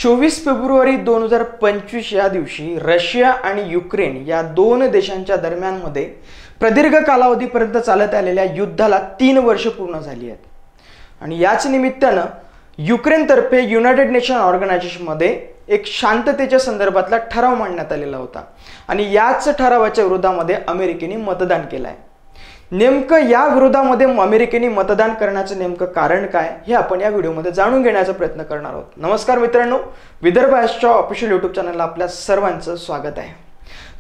24 February 2025 या दिवशी Russia आणि युक्रेन या दोन देशांच्या दरम्यानमध्ये प्रदीर्घ कालावधीपर्यंत चालत आलेल्या युद्धाला 3 वर्ष पूर्ण झाली आहेत आणि याच निमित्तानं युक्रेनतर्फे युनायटेड नेशन ऑर्गनायझेशनमध्ये एक शांततेच्या संदर्भातला ठराव मांडण्यात आलेला होता आणि याच ठरावाच्या विरोधामध्ये अमेरिकेने मतदान केलं आहे। नेमकं या विरोधामध्ये अमेरिकेने मतदान करण्याचं नेमकं कारण काय हे आपण या व्हिडिओमध्ये जाणून घेण्याचा प्रयत्न करणार आहोत। नमस्कार मित्रांनो, विदर्भ ॲस्ट्रो ऑफिशियल यूट्यूब चॅनलला आपल्या सर्वांचं स्वागत आहे।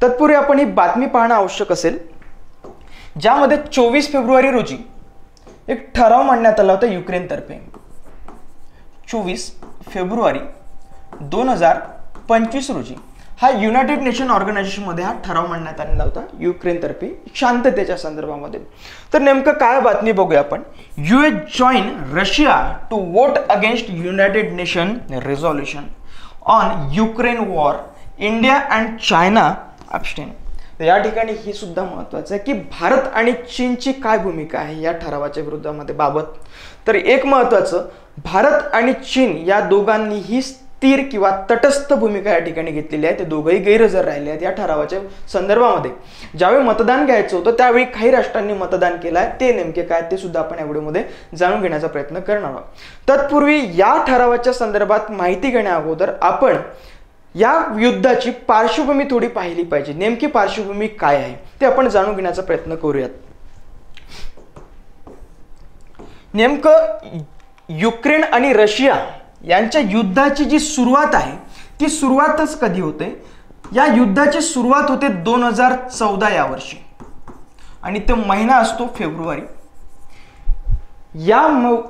तत्पूर्वी आपण ही बातमी पाहणं आवश्यक असेल, ज्यामध्ये 24 फेब्रुवारी रोजी एक ठराव मांडण्यात आला होता युक्रेनतर्फे। 24 फेब्रुवारी 2025 रोजी हा युनायटेड नेशन ऑर्गनायझेशनमध्ये हा ठराव मांडण्यात आलेला होता युक्रेनतर्फे शांततेच्या संदर्भामध्ये। तर नेमकं काय बातमी बघूया आपण। US join Russia to vote against united nation resolution on Ukraine war, India and China abstain. तर या ठिकाणी ही सुद्धा महत्त्वाचं आहे की भारत आणि चीनची काय भूमिका आहे या ठरावाच्या विरोधामध्ये बाबत। तर एक महत्त्वाचं, भारत आणि चीन या दोघांनीही स्थिर किंवा तटस्थ भूमिका या ठिकाणी घेतलेली आहे। ते दोघंही गैरहजर राहिले आहेत या ठरावाच्या संदर्भामध्ये। ज्यावेळी मतदान घ्यायचं होतं त्यावेळी काही राष्ट्रांनी मतदान केलं आहे, ते नेमके काय ते सुद्धा आपण या व्हिडिओमध्ये जाणून घेण्याचा प्रयत्न करणार आहोत। तत्पूर्वी या ठरावाच्या संदर्भात माहिती घेण्या अगोदर आपण या युद्धाची पार्श्वभूमी थोडी पाहिली पाहिजे। नेमकी पार्श्वभूमी काय आहे ते आपण जाणून घेण्याचा प्रयत्न करूयात। नेमकं युक्रेन आणि रशिया यांच्या युद्धाची जी सुरुवात आहे ती सुरुवातच कधी होते? या युद्धाची सुरुवात होते 2014 या वर्षी आणि तो महिना असतो फेब्रुवारी। या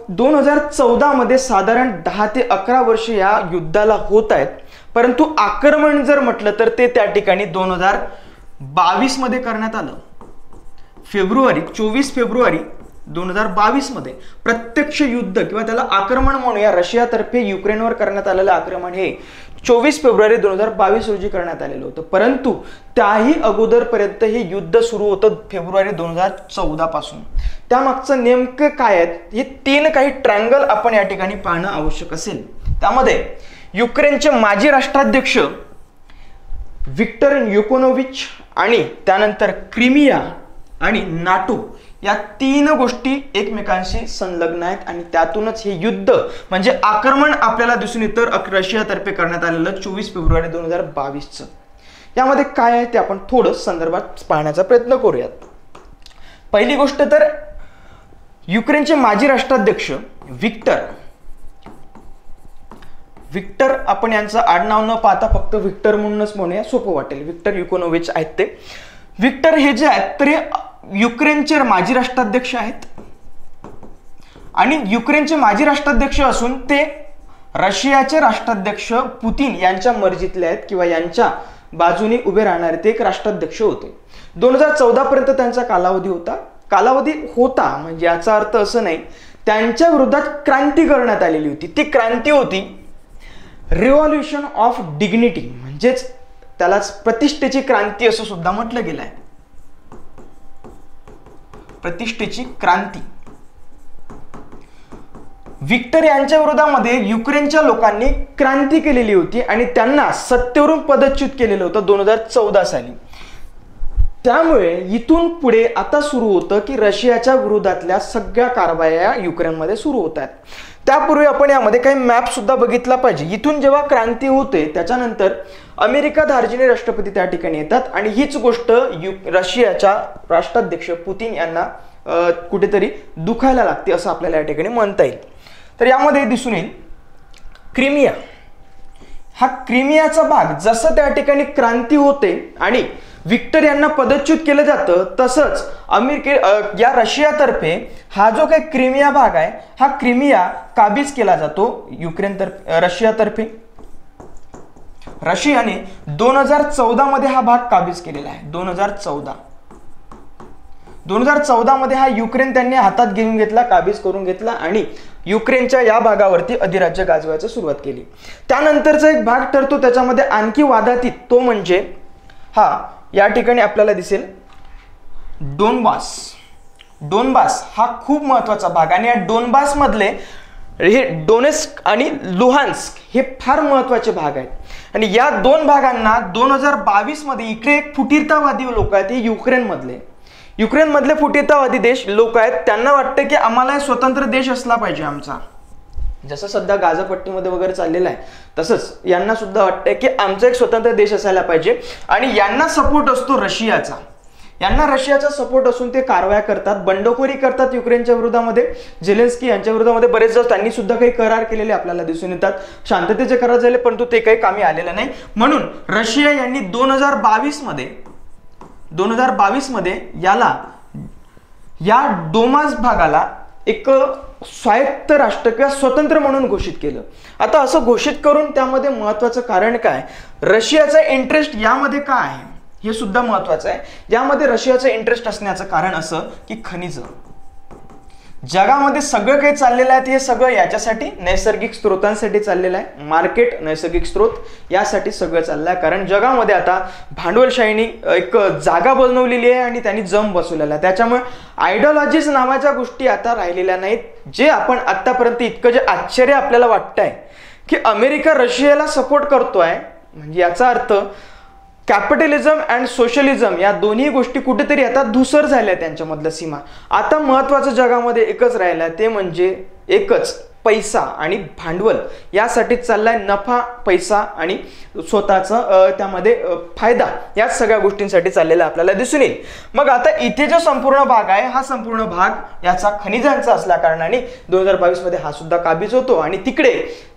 2014 मध्ये साधारण 10 ते 11 वर्ष या युद्धाला होत आहेत, परंतु आक्रमण जर म्हटलं तर ते त्या ठिकाणी 2022 मध्ये करण्यात आलं। 24 फेब्रुवारी 2022 मध्ये प्रत्यक्ष युद्ध किंवा त्याला आक्रमण म्हणूया, रशियातर्फे युक्रेनवर करण्यात आलेलं आक्रमण हे 24 फेब्रुवारी 2022 रोजी करण्यात आलेलं होतं। परंतु त्याही अगोदरपर्यंत हे युद्ध सुरू होतं फेब्रुवारी 2014 पासून। त्यामागचं नेमकं काय आहे हे 3 काही ट्रँगल आपण या ठिकाणी पाहणं आवश्यक असेल। त्यामध्ये युक्रेनचे माजी राष्ट्राध्यक्ष विक्टर युकोनोविच आणि त्यानंतर क्रिमिया आणि नाटो या 3 गोष्टी एकमेकांशी संलग्न आहेत आणि त्यातूनच हे युद्ध म्हणजे आक्रमण आपल्याला दिसून येतं रशियातर्फे करण्यात आलेलं 24 फेब्रुवारी 2022 चं। यामध्ये काय आहे ते आपण थोडं संदर्भात पाहण्याचा प्रयत्न करूयात। पहिली गोष्ट तर युक्रेनचे माजी राष्ट्राध्यक्ष विक्टर आपण यांचं आडनाव न पाहता फक्त विक्टर म्हणूनच म्हणूया, सोपं वाटेल। विक्टर युकोनोविच आहेत ते। विक्टर हे जे आहेत तर युक्रेनचे माजी राष्ट्राध्यक्ष आहेत आणि युक्रेनचे माजी राष्ट्राध्यक्ष असून ते रशियाचे राष्ट्राध्यक्ष पुतिन यांच्या मर्जीतले आहेत किंवा यांच्या बाजूने उभे राहणारे ते एक राष्ट्राध्यक्ष होते। 2014 पर्यंत त्यांचा कालावधी होता म्हणजे याचा अर्थ असं नाही त्यांच्या विरोधात क्रांती करण्यात आलेली होती। ती क्रांती होती रिव्हॉल्युशन ऑफ डिग्निटी, म्हणजेच त्यालाच प्रतिष्ठेची क्रांती असं सुद्धा म्हटलं गेलं आहे। प्रतिष्ठेची क्रांती। विक्टर यांच्या विरोधामध्ये युक्रेनच्या लोकांनी क्रांती केलेली होती आणि त्यांना सत्तेवरून पदच्युत केलेलं होतं 2014 साली। त्यामुळे इथून पुढे आता सुरू होतं की रशियाच्या विरोधातल्या सगळ्या कारवाया युक्रेनमध्ये सुरू होत आहेत। त्यापूर्वी आपण यामध्ये काही मॅप सुद्धा बघितला पाहिजे। इथून जेव्हा क्रांती होते त्याच्यानंतर अमेरिका धार्जिणे राष्ट्रपती त्या ठिकाणी येतात आणि हीच गोष्ट रशियाच्या राष्ट्राध्यक्ष पुतिन यांना कुठेतरी दुखायला लागते असं आपल्याला या ठिकाणी म्हणता येईल। तर यामध्ये दिसून येईल क्रिमियाचा भाग जसं त्या ठिकाणी क्रांती होते आणि विक्टर यांना पदच्युत केलं जातं, तसंच या रशियातर्फे हा जो काही क्रिमिया भाग आहे हा क्रिमिया काबीज केला जातो रशियातर्फे। रशियाने 2014 मध्ये हा भाग काबीज केलेला आहे। 2014 मध्ये हा युक्रेन त्यांनी हातात घेऊन घेतला, काबीज करून घेतला आणि युक्रेनच्या या भागावरती अधिराज्य गाजवायला सुरुवात केली। त्यानंतरचा एक भाग ठरतो त्याच्यामध्ये आणखी वादातीत, तो म्हणजे या ठिकाणी आपल्याला दिसेल डोनबास हा खूप महत्त्वाचा भाग आणि या डोनबास मधले हे डोनेस्क आणि लुहान्स्क हे फार महत्त्वाचे भाग आहेत. आणि या दोन भागांना 2022 मध्ये इकडे एक फुटीरतावादी लोक आहेत, हे युक्रेनमधले फुटीरतावादी देश लोक आहेत. त्यांना वाटतं की आम्हाला स्वतंत्र देश असला पाहिजे आमचा, जसं सध्या गाझापट्टीमध्ये वगैरे चाललेलं आहे तसंच यांना सुद्धा वाटतंय की आमचा एक स्वतंत्र देश असायला पाहिजे. आणि यांना सपोर्ट असतो रशियाचा, यांना रशियाचा सपोर्ट असून ते कारवाया करतात, बंडखोरी करतात युक्रेनच्या विरोधामध्ये. झेलेन्स्की यांच्या विरोधामध्ये बरेचदा त्यांनी सुद्धा काही करार केलेले आपल्याला दिसून येतात, शांततेचे करार झाले परंतु ते काही कामी आलेलं नाही. म्हणून रशिया यांनी 2022 मध्ये या डोमास भागाला एक स्वायत्त राष्ट्र किंवा स्वतंत्र म्हणून घोषित केलं. आता असं घोषित करून त्यामध्ये महत्वाचं कारण काय, रशियाचा इंटरेस्ट यामध्ये काय आहे हे सुद्धा महत्वाचं आहे. यामध्ये रशियाचं इंटरेस्ट असण्याचं कारण असं की खनिज, जगामध्ये सगळं काही चाललेलं आहे हे सगळं याच्यासाठी नैसर्गिक स्रोतांसाठी चाललेलं आहे. मार्केट, नैसर्गिक स्रोत यासाठी सगळं चाललं आहे. कारण जगामध्ये आता भांडवलशाहीने एक जागा बनवलेली आहे आणि त्यांनी जम बसवलेला आहे. त्याच्यामुळे आयडिओलॉजीज नावाच्या गोष्टी आता राहिलेल्या नाहीत. जे आपण आतापर्यंत इतकं जे आश्चर्य आपल्याला वाटतंय की अमेरिका रशियाला सपोर्ट करतोय, म्हणजे याचा अर्थ कॅपिटलिझम अँड सोशलिझम या दोन्ही गोष्टी कुठेतरी आता धुसर झाल्या त्यांच्यामधल्या सीमा. आता महत्वाचं जगामध्ये एकच राहिलं ते म्हणजे एकच पैसा आणि भांडवल यासाठी चाललाय. नफा, पैसा आणि स्वतःचा त्यामध्ये फायदा या सगळ्या गोष्टींसाठी चाललेला आपल्याला दिसून येईल. मग आता इथे जो संपूर्ण भाग आहे हा संपूर्ण भाग याचा खनिजांचा असल्या कारणाने 2022 मध्ये हा सुद्धा काबीज होतो. आणि तिकडे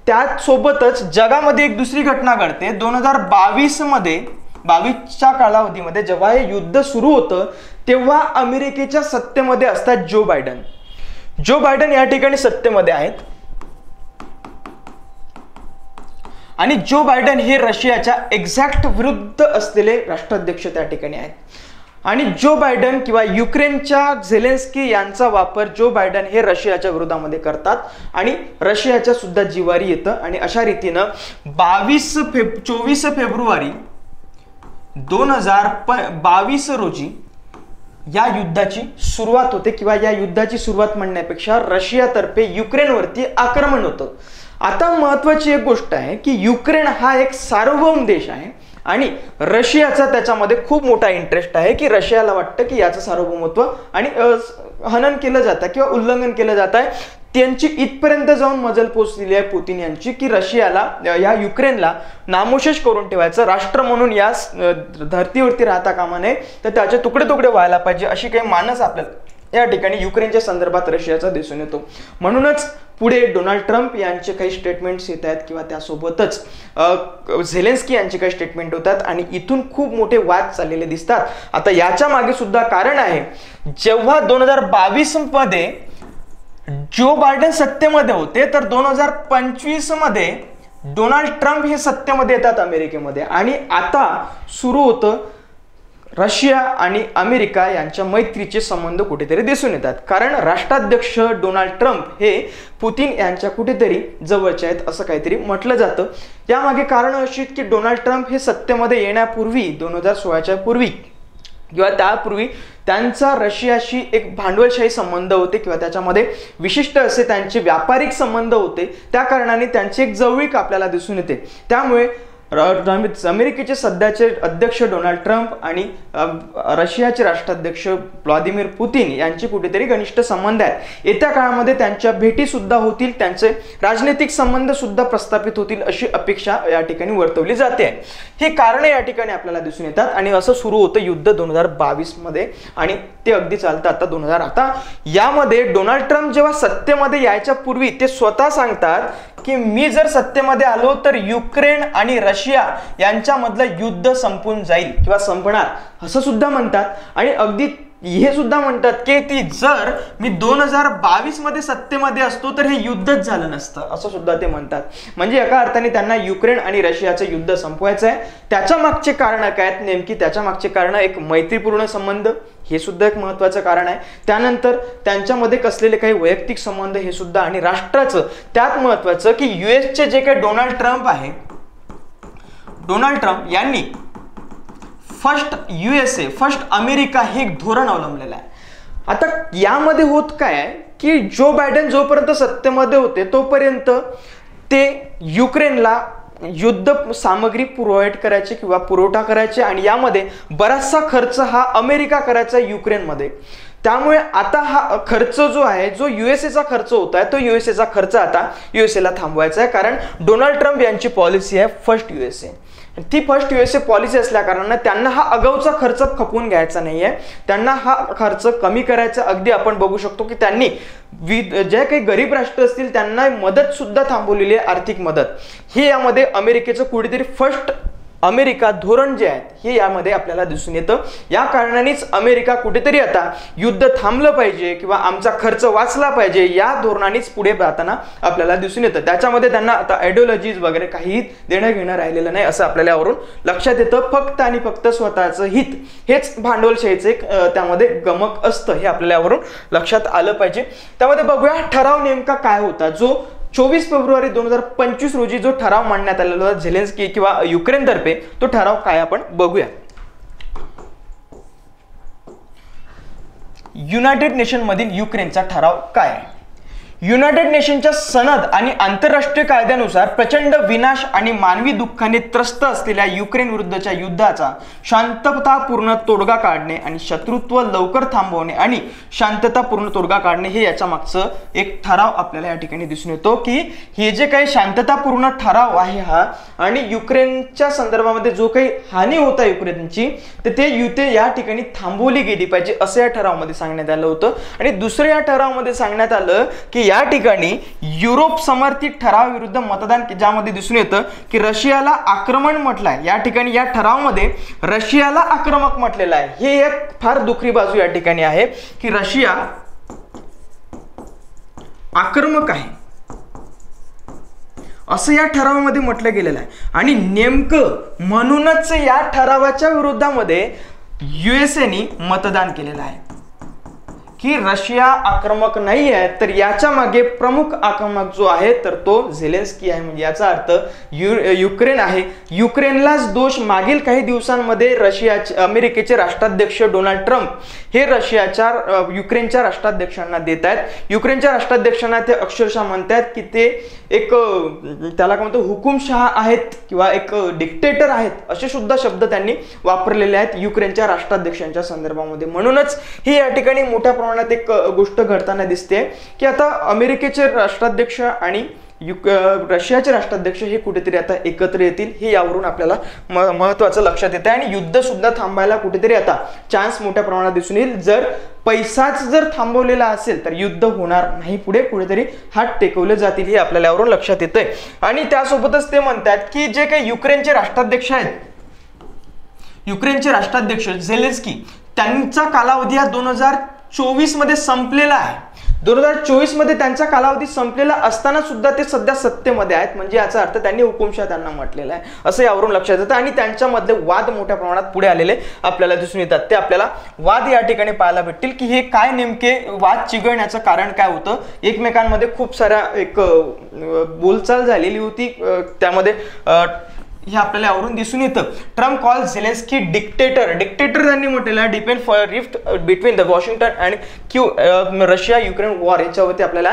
त्यासोबतच जगामध्ये एक दुसरी घटना घडते. 2022च्या कालावधीमध्ये जेव्हा हे युद्ध सुरू होतं तेव्हा अमेरिकेच्या सत्तेमध्ये असतात जो बायडन या ठिकाणी सत्तेमध्ये आहेत. आणि जो बायडन हे रशियाच्या एक्झॅक्ट विरुद्ध असलेले राष्ट्राध्यक्ष त्या ठिकाणी आहेत. आणि जो बायडन किंवा युक्रेनच्या झेलेन्स्की यांचा वापर जो बायडन हे रशियाच्या विरोधामध्ये करतात आणि रशियाच्या सुद्धा जिवारी येतं. आणि अशा रीतीनं 24 फेब्रुवारी 2022 रोजी या युद्धाची सुरुवात होते किंवा या युद्धाची सुरुवात म्हणण्यापेक्षा रशियातर्फे युक्रेनवरती आक्रमण होतं. आता महत्वाची एक गोष्ट आहे की युक्रेन हा एक सार्वभौम देश आहे आणि रशियाचा त्याच्यामध्ये खूप मोठा इंटरेस्ट आहे की रशियाला वाटतं की याचं सार्वभौमत्व आणि हनन केलं जातं किंवा उल्लंघन केलं जात आहे. त्यांची इथपर्यंत जाऊन मजल पोचलेली आहे पुतिन यांची की रशियाला या युक्रेनला नामोशेष करून ठेवायचं, राष्ट्र म्हणून या धर्तीवरती राहता कामा नये, तर त्याचे तुकडे तुकडे व्हायला पाहिजे अशी काही मानस आपल्याला या ठिकाणी युक्रेनच्या संदर्भात रशियाचा दिसून येतो. म्हणूनच पुढे डोनाल्ड ट्रम्प यांचे काही स्टेटमेंट्स येत आहेत किंवा त्यासोबतच झेलेन्स्की यांचे काही स्टेटमेंट होतात आणि इथून खूप मोठे वाद चाललेले दिसतात. आता याच्या मागे सुद्धा कारण आहे, जेव्हा 2022 मध्ये जो बायडन सत्तेमध्ये होते तर 2025 मध्ये डोनाल्ड ट्रम्प हे सत्तेमध्ये येतात अमेरिकेमध्ये. आणि आता सुरू होतं रशिया आणि अमेरिका यांच्या मैत्रीचे संबंध कुठेतरी दिसून येतात. कारण राष्ट्राध्यक्ष डोनाल्ड ट्रम्प हे पुतिन यांच्या कुठेतरी जवळचे आहेत असं काहीतरी म्हटलं जातं. यामागे कारण अशी की डोनाल्ड ट्रम्प हे सत्तेमध्ये येण्यापूर्वी 2016च्या पूर्वी किंवा त्यापूर्वी त्यांचा रशियाशी एक भांडवलशाही संबंध होते किंवा त्याच्यामध्ये विशिष्ट असे त्यांचे व्यापारिक संबंध होते. त्या कारणाने त्यांची एक जवळीक आपल्याला दिसून येते. त्यामुळे अमेरिकेचे सध्याचे अध्यक्ष डोनाल्ड ट्रम्प आणि रशियाचे राष्ट्राध्यक्ष व्लादिमीर पुतिन यांचे कुठेतरी घनिष्ठ संबंध आहेत. येत्या काळामध्ये त्यांच्या भेटी सुद्धा होतील, त्यांचे राजनैतिक संबंध सुद्धा प्रस्थापित होतील अशी अपेक्षा या ठिकाणी वर्तवली जाते. ही कारणे या ठिकाणी आपल्याला दिसून येतात आणि असं सुरू होतं युद्ध 2022 मध्ये आणि ते अगदी चालतं आता 2000. आता यामध्ये डोनाल्ड ट्रम्प जेव्हा सत्तेमध्ये यायच्या पूर्वी ते स्वतः सांगतात की मी जर सत्तेमध्ये आलो तर युक्रेन आणि रशिया यांच्यामधलं युद्ध संपून जाईल किंवा संपणार असं सुद्धा म्हणतात. आणि अगदी हे सुद्धा म्हणतात की ती जर मी 2022 मध्ये सत्तेमध्ये असतो तर हे युद्धच झालं नसतं असं सुद्धा ते म्हणतात. म्हणजे एका अर्थाने त्यांना युक्रेन आणि रशियाचं युद्ध संपवायचं आहे. त्याच्या मागचे कारण काय आहेत, नेमकी त्याच्या मागचे कारण एक मैत्रीपूर्ण संबंध हे सुद्धा एक महत्त्वाचं कारण आहे. त्यानंतर त्यांच्यामध्ये कसलेले काही वैयक्तिक संबंध हे सुद्धा, आणि राष्ट्राचं त्यात महत्त्वाचं की युएसचे जे काही डोनाल्ड ट्रम्प आहे, डोनाल्ड ट्रम्प यांनी फर्स्ट USA फर्स्ट अमेरिका हे एक धोरण अवलंबलेलं आहे. आता यामध्ये होत काय आहे की जो बायडेन जोपर्यंत सत्तेमध्ये होते तोपर्यंत ते युक्रेनला युद्ध सामग्री प्रोव्हाइड करायचे किंवा पुरवठा करायचे आणि यामध्ये बराचसा खर्च हा अमेरिका करायचा युक्रेनमध्ये. त्यामुळे आता हा खर्च जो आहे, जो युएसएचा खर्च होत आहे, तो युएसएचा खर्च आता युएसएला थांबवायचा आहे. कारण डोनाल्ड ट्रम्प यांची पॉलिसी आहे फर्स्ट युएसए. ती फर्स्ट युएसए पॉलिसी असल्या कारणाने त्यांना हा अगाऊचा खर्च खपवून घ्यायचा नाहीये, त्यांना हा खर्च कमी करायचा. अगदी आपण बघू शकतो की त्यांनी जे काही गरीब राष्ट्र असतील त्यांना मदत सुद्धा थांबवलेली आहे, आर्थिक मदत. हे यामध्ये अमेरिकेचं कुठेतरी फर्स्ट अमेरिका धोरण जे आहे हे यामध्ये आपल्याला दिसून येतं. या कारणानेच अमेरिका कुठेतरी आता युद्ध थांबलं पाहिजे किंवा आमचा खर्च वाचला पाहिजे या धोरणानेच पुढे जाताना आपल्याला दिसून येतं. त्याच्यामध्ये त्यांना आता आयडिओलॉजीज वगैरे काही देणं घेणं राहिलेलं नाही असं आपल्याला यावरून लक्षात येतं. फक्त आणि फक्त स्वतःचं हित हेच भांडवलशाहीचं एक त्यामध्ये गमक असतं, हे आपल्याला यावरून लक्षात आलं पाहिजे. त्यामध्ये बघूया ठराव नेमका काय होता. जो 24 फेब्रुवारी 2025 रोजी जो ठराव मांडण्यात आलेला होता झेलेन्स्की किंवा युक्रेनतर्फे, तो ठराव काय आपण बघूया. युनायटेड नेशन मधील युक्रेनचा ठराव काय आहे. युनायटेड नेशनच्या सनद आणि आंतरराष्ट्रीय कायद्यानुसार प्रचंड विनाश आणि मानवी दुःखाने त्रस्त असलेल्या युक्रेन विरुद्धच्या युद्धाचा शांततापूर्ण तोडगा काढणे आणि शत्रुत्व लवकर थांबवणे आणि शांततापूर्ण तोडगा काढणे हे याच्या मागचं एक ठराव आपल्याला या ठिकाणी दिसून येतो. की हे जे काही शांततापूर्ण ठराव आहे हा, आणि युक्रेनच्या संदर्भामध्ये जो काही हानी होता युक्रेनची ते युद्ध या ठिकाणी थांबवली गेली पाहिजे असं या ठरावामध्ये सांगण्यात आलं होतं. आणि दुसरं या ठरावामध्ये सांगण्यात आलं की या ठिकाणी युरोप समर्थित ठरावाविरुद्ध मतदान, ज्यामध्ये दिसून येतं की रशियाला आक्रमण म्हटलंय. या ठिकाणी या ठरावामध्ये रशियाला आक्रमक म्हटलेलं आहे. हे एक फार दुखरी बाजू या ठिकाणी आहे की रशिया आक्रमक आहे असं या ठरावामध्ये म्हटलं गेलेलं आहे. आणि नेमकं म्हणूनच या ठरावाच्या विरोधामध्ये युएसएने मतदान केलेलं आहे की रशिया आक्रमक नाही आहे, तर याच्या मागे प्रमुख आक्रमक जो आहे तर तो झेलेन्स्की आहे. म्हणजे याचा अर्थ युक्रेन आहे. युक्रेनलाच दोष मागील काही दिवसांमध्ये अमेरिकेचे राष्ट्राध्यक्ष डोनाल्ड ट्रम्प हे युक्रेनच्या राष्ट्राध्यक्षांना देत आहेत. युक्रेनच्या राष्ट्राध्यक्षांना ते अक्षरशः म्हणतात की ते एक त्याला काय म्हणतो हुकुमशहा आहेत किंवा एक डिक्टेटर आहेत, असे सुद्धा शब्द त्यांनी वापरलेले आहेत युक्रेनच्या राष्ट्राध्यक्षांच्या संदर्भामध्ये. म्हणूनच ही या ठिकाणी मोठ्या प्रमाणात एक गोष्ट घडताना दिसते की आता अमेरिकेचे राष्ट्राध्यक्ष आणि रशियाचे राष्ट्राध्यक्ष हे कुठेतरी आता एकत्र येतील, हे यावरून आपल्याला महत्त्वाचं लक्षात येतं. आणि युद्ध सुद्धा थांबायला कुठेतरी आता चान्स मोठ्या प्रमाणात दिसून येईल. जर पैसाच जर थांबवलेला असेल तर युद्ध होणार नाही, पुढे कुठेतरी हात टेकवले जातील, हे आपल्याला यावरून लक्षात येतंय. आणि त्यासोबतच ते म्हणतात की जे काही युक्रेनचे राष्ट्राध्यक्ष आहेत, युक्रेनचे राष्ट्राध्यक्ष झेलेन्स्की, त्यांचा कालावधी हा 2024 मध्ये संपलेला आहे. 2024 मध्ये त्यांचा कालावधी संपलेला असताना सुद्धा ते सध्या सत्तेमध्ये आहेत. म्हणजे याचा अर्थ त्यांनी हुकुमशाह त्यांना म्हटलेला आहे असं यावरून लक्षात येतं. आणि त्यांच्यामधले वाद मोठ्या प्रमाणात पुढे आलेले आपल्याला दिसून येतात. ते आपल्याला वाद या ठिकाणी पाहायला भेटतील की हे काय नेमके वाद चिघळण्याचं कारण काय होतं. एकमेकांमध्ये खूप साऱ्या एक बोलचाल झालेली होती, त्यामध्ये हे आपल्याला यावरून दिसून येतं. ट्रम्प कॉल झेलेन्स्की डिक्टेटर त्यांनी म्हटलेलं आहे. डिपेंड फॉर रिफ्ट between the Washington and Russia Ukraine war याच्यावरती आपल्याला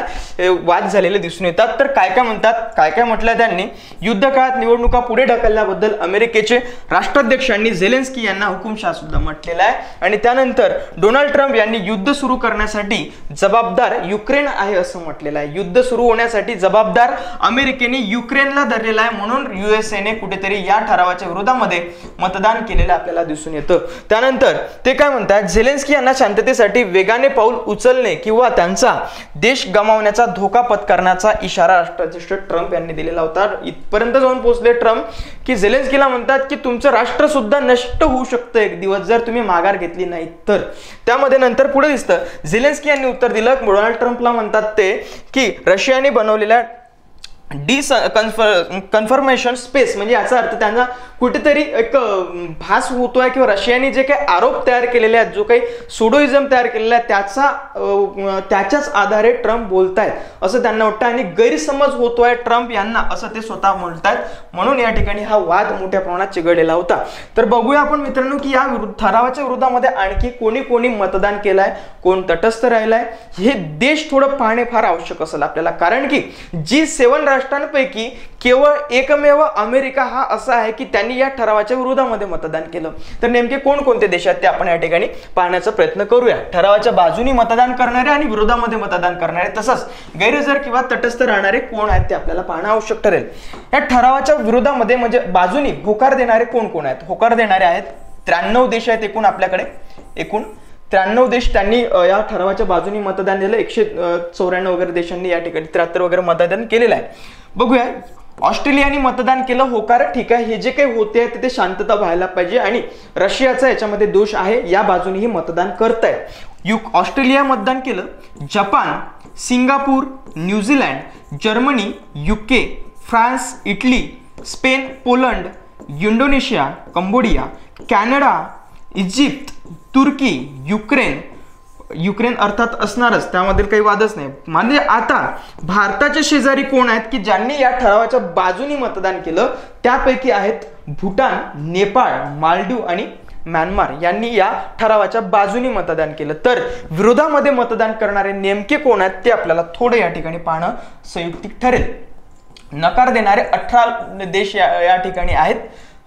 वाद झालेले दिसून येतात. तर काय म्हणतात, काय म्हटलं त्यांनी, युद्ध काळात निवडणुका पुढे ढकलल्याबद्दल अमेरिकेचे राष्ट्राध्यक्षांनी झेलेन्स्की यांना हुकुमशाह सुद्धा म्हटलेला आहे. आणि त्यानंतर डोनाल्ड ट्रम्प यांनी युद्ध सुरू करण्यासाठी जबाबदार युक्रेन आहे असं म्हटलेलं आहे. युद्ध सुरू होण्यासाठी जबाबदार अमेरिकेने युक्रेनला धरलेला आहे. म्हणून युएसएने कुठेतरी या ठरावाच्या विरोधामध्ये मतदान केलेलं आपल्याला दिसून येतं. त्यानंतर ते काय म्हणतात, झेलेन्स्की यांना शांततेसाठी वेगाने पाऊल उचलणे किंवा त्यांचा देश गमावण्याचा धोका पत्करण्याचा इशारा राष्ट्राध्यक्ष ट्रम्प यांनी दिलेला होता. इथपर्यंत जाऊन पोहोचले ट्रम्प की झेलेन्स्कीला म्हणतात की तुमचं राष्ट्र सुद्धा नष्ट होऊ शकतं एक दिवस जर तुम्ही माघार घेतली नाही तर. त्यामध्ये नंतर पुढे दिसतं झेलेन्स्की यांनी उत्तर दिलं. डोनाल्ड ट्रम्पला म्हणतात ते की रशियाने बनवलेल्या कन्फर्मेशन स्पेस म्हणजे याचा अर्थ त्यांना कुठेतरी एक भास होतोय किंवा रशियाने जे काही आरोप तयार केलेले आहेत, जो काही सुडोइझम तयार केलेला आहे त्याच्याच आधारे ट्रम्प बोलतायत असं त्यांना वाटतं आणि गैरसमज होतोय ट्रम्प यांना असं ते स्वतः म्हणतायत. म्हणून या ठिकाणी हा वाद मोठ्या प्रमाणात चिघळलेला होता. तर बघूया आपण मित्रांनो की या ठरावाच्या विरोधामध्ये आणखी कोणी कोणी मतदान केलंय, कोण तटस्थ राहिलाय, हे देश थोडं पाहणे फार आवश्यक असेल आपल्याला. कारण की G7 राष्ट्रांपैकी केवळ एकमेव अमेरिका हा असा आहे की त्यांनी या ठरावाच्या विरोधामध्ये मतदान केलं. तर नेमके कोणकोणते देश आहेत ते आपण या ठिकाणी पाहण्याचा प्रयत्न करूया. ठरावाच्या बाजूनी मतदान करणारे आणि विरोधामध्ये मतदान करणारे तसंच गैरहजर किंवा तटस्थ राहणारे कोण आहेत ते आपल्याला पाहणं आवश्यक ठरेल. या ठरावाच्या विरोधामध्ये म्हणजे बाजूनी होकार देणारे कोण कोण आहेत? होकार देणारे आहेत 93 देश आहेत एकूण आपल्याकडे. एकूण 93 देश त्यांनी या ठरावाच्या बाजूनी मतदान दिलं. 194 वगैरे देशांनी या ठिकाणी 73 वगैरे मतदान केलेलं आहे. बघूया. ऑस्ट्रेलियाने मतदान केलं होकार, ठीक आहे. हे जे काही होते तिथे शांतता व्हायला पाहिजे आणि रशियाचा याच्यामध्ये दोष आहे, या बाजूनेही मतदान करतायत. ऑस्ट्रेलिया मतदान केलं. Japan, Singapore, New Zealand, Germany, UK, France, Italy, Spain, Poland, Indonesia, Cambodia, Canada, Egypt, Turkey, Ukraine अर्थात असणारच, त्यामध्ये काही वादच नाही. म्हणजे आता भारताचे शेजारी कोण आहेत की ज्यांनी या ठरावाच्या बाजूनी मतदान केलं? त्यापैकी आहेत भूटान, नेपाळ, मालदीव आणि म्यानमार यांनी या ठरावाच्या बाजूनी मतदान केलं. तर विरोधामध्ये मतदान करणारे नेमके कोण आहेत ते आपल्याला थोडं या ठिकाणी पाहणं संयुक्तिक ठरेल. नकार देणारे 18 देश या ठिकाणी आहेत.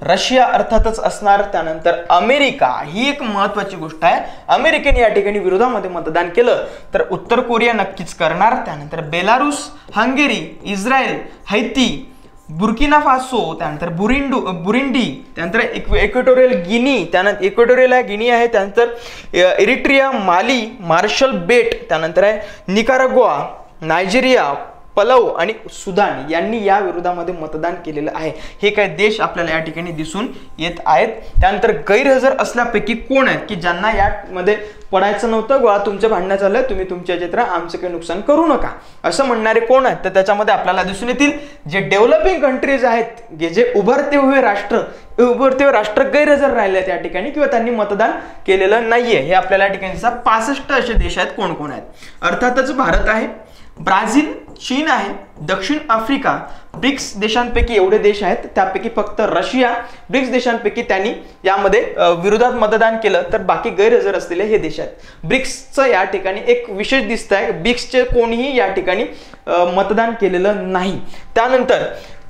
रशिया अर्थातच असणार, त्यानंतर अमेरिका, ही एक महत्वाची गोष्ट आहे. अमेरिकेने या ठिकाणी विरोधामध्ये मतदान केलं. तर उत्तर कोरिया नक्कीच करणार, त्यानंतर Belarus, Hungary, Israel, Haiti, Burkina Faso, त्यानंतर बुरिंडी, त्यानंतर इक्वेटोरियल गिनी, त्यानंतर इक्वेटोरियल गिनी आहे, त्यानंतर इरिट्रिया, माली, मार्शल बेट, त्यानंतर आहे निकाराग्वा, नायजेरिया, पलाऊ आणि सुदान यांनी या विरोधामध्ये मतदान केलेलं आहे. हे काही देश आपल्याला या ठिकाणी दिसून येत आहेत. त्यानंतर गैरहजर असल्यापैकी कोण आहेत की ज्यांना यामध्ये पडायचं नव्हतं, गोळा तुमच्या भांडणं झालं, तुम्ही तुमच्या चित्र आमचं काही नुकसान करू नका असं म्हणणारे कोण आहेत? तर त्याच्यामध्ये आपल्याला दिसून येतील जे डेव्हलपिंग कंट्रीज आहेत, जे उभरते हुए राष्ट्र गैरहजर राहिले त्या ठिकाणी किंवा त्यांनी मतदान केलेलं नाहीये. हे आपल्याला या ठिकाणी 65 असे देश आहेत. कोण कोण आहेत? अर्थातच भारत आहे, ब्राझील, चीन आहे, दक्षिण आफ्रिका. ब्रिक्स देशांपैकी एवढे देश आहेत, त्यापैकी फक्त रशिया ब्रिक्स देशांपैकी त्यांनी यामध्ये विरोधात मतदान केलं. तर बाकी गैरहजर असलेले हे देश आहेत. ब्रिक्सचं या ठिकाणी एक विशेष दिसत आहे, ब्रिक्सचे कोणीही या ठिकाणी मतदान केलेलं नाही. त्यानंतर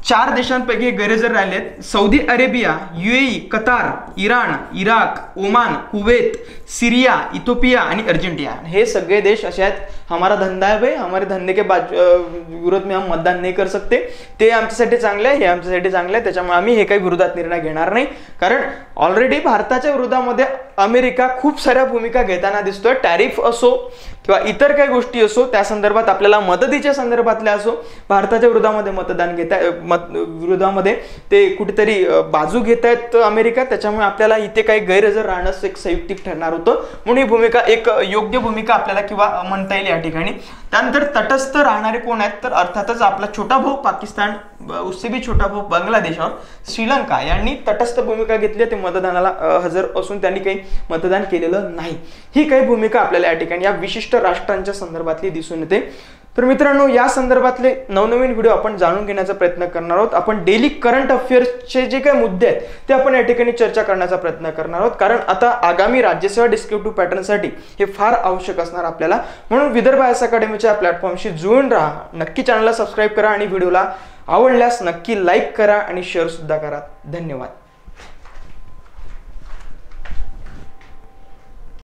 4 देशांपैकी गैरहजर राहिलेत. Saudi Arabia, UAE, Qatar, Iran, Iraq, Oman, Kuwait, Syria, Ethiopia आणि अर्जेंटिना. हे सगळे देश असे आहेत, हमारा धंदा है भाई, हमारे धंदे के विरोध में हम मतदान नहीं कर सकते, ते आमच्यासाठी चांगले आहे, हे आमच्यासाठी चांगले आहे, त्याच्यामुळे आम्ही हे काही विरोधात निर्णय घेणार नाही. कारण ऑलरेडी भारताच्या विरोधामध्ये अमेरिका खूप साऱ्या भूमिका घेताना दिसतोय. टॅरिफ असो किंवा इतर काही गोष्टी असो, त्या संदर्भात आपल्याला मदतीच्या संदर्भातल्या असो, भारताच्या विरोधामध्ये मतदान विरोधामध्ये ते कुठेतरी बाजू घेत आहेत अमेरिका. त्याच्यामुळे आपल्याला इथे काही गैरहजर राहणं एक संयुक्तिक ठरणार होतं. म्हणून ही भूमिका एक योग्य भूमिका आपल्याला किंवा म्हणता येईल या ठिकाणी. त्यानंतर तटस्थ राहणारे कोण आहेत? तर अर्थातच आपला छोटा भाऊ पाकिस्तान, उससे भी छोटा भाऊ बांगलादेश और श्रीलंका यांनी तटस्थ भूमिका घेतली. ते मतदानाला हजर असून त्यांनी काही मतदान केलेलं नाही. ही काही भूमिका आपल्याला या ठिकाणी या विशिष्ट राष्ट्रांच्या संदर्भातली दिसून येते. तर मित्रांनो, या संदर्भातले नवनवीन व्हिडिओ आपण जाणून घेण्याचा प्रयत्न करणार आहोत. आपण डेली करंट अफेअर्सचे जे काही मुद्दे आहेत ते आपण या ठिकाणी चर्चा करण्याचा प्रयत्न करणार आहोत. कारण आता आगामी राज्यसेवा डिस्क्रिप्टिव्ह पॅटर्नसाठी हे फार आवश्यक असणार आपल्याला. म्हणून विदर्भ IAS अकॅडमीच्या प्लॅटफॉर्मशी जुळून राहा. नक्की चॅनलला सबस्क्राईब करा आणि व्हिडिओला आवडल्यास नक्की लाईक करा आणि शेअर सुद्धा करा. धन्यवाद.